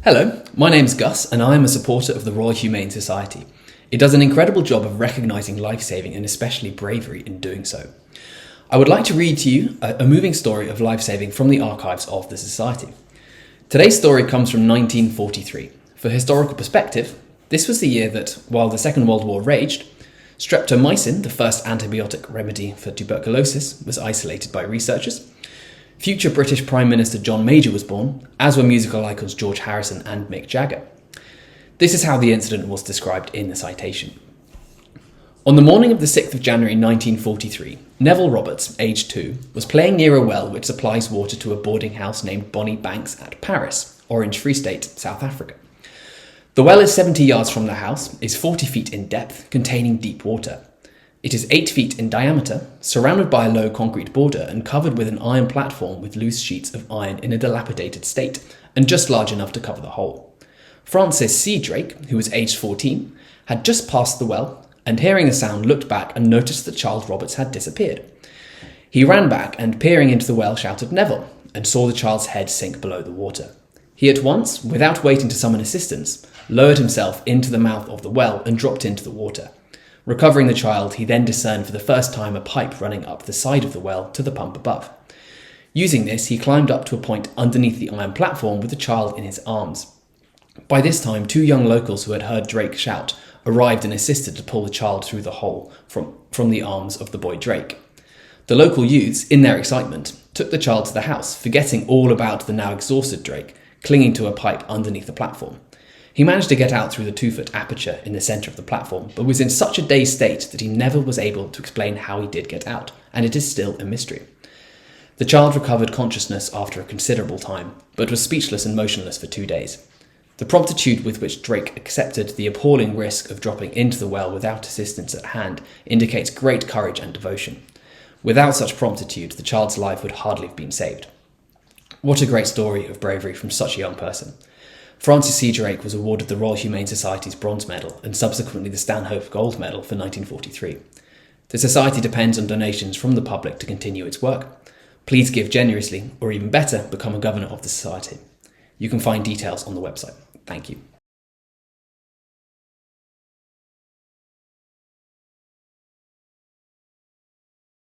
Hello, my name's Gus and I am a supporter of the Royal Humane Society. It does an incredible job of recognising life-saving and especially bravery in doing so. I would like to read to you a moving story of life-saving from the archives of the Society. Today's story comes from 1943. For historical perspective, this was the year that, while the Second World War raged, streptomycin, the first antibiotic remedy for tuberculosis, was isolated by researchers. Future British Prime Minister John Major was born, as were musical icons George Harrison and Mick Jagger. This is how the incident was described in the citation. On the morning of the 6th of January 1943, Neville Roberts, aged 2, was playing near a well which supplies water to a boarding house named Bonnie Banks at Paris, Orange Free State, South Africa. The well is 70 yards from the house, is 40 feet in depth, containing deep water. It is 8 feet in diameter, surrounded by a low concrete border and covered with an iron platform with loose sheets of iron in a dilapidated state, and just large enough to cover the hole. Francis C. Drake, who was aged 14, had just passed the well, and hearing the sound looked back and noticed that child Roberts had disappeared. He ran back and, peering into the well, shouted "Neville," and saw the child's head sink below the water. He at once, without waiting to summon assistance, lowered himself into the mouth of the well and dropped into the water. Recovering the child, he then discerned for the first time a pipe running up the side of the well to the pump above. Using this, he climbed up to a point underneath the iron platform with the child in his arms. By this time, 2 young locals who had heard Drake shout arrived and assisted to pull the child through the hole from the arms of the boy Drake. The local youths, in their excitement, took the child to the house, forgetting all about the now exhausted Drake, clinging to a pipe underneath the platform. He managed to get out through the 2-foot aperture in the centre of the platform, but was in such a dazed state that he never was able to explain how he did get out, and it is still a mystery. The child recovered consciousness after a considerable time, but was speechless and motionless for 2 days. The promptitude with which Drake accepted the appalling risk of dropping into the well without assistance at hand indicates great courage and devotion. Without such promptitude, the child's life would hardly have been saved. What a great story of bravery from such a young person. Francis C. Drake was awarded the Royal Humane Society's Bronze Medal and subsequently the Stanhope Gold Medal for 1943. The Society depends on donations from the public to continue its work. Please give generously, or even better, become a governor of the Society. You can find details on the website. Thank you.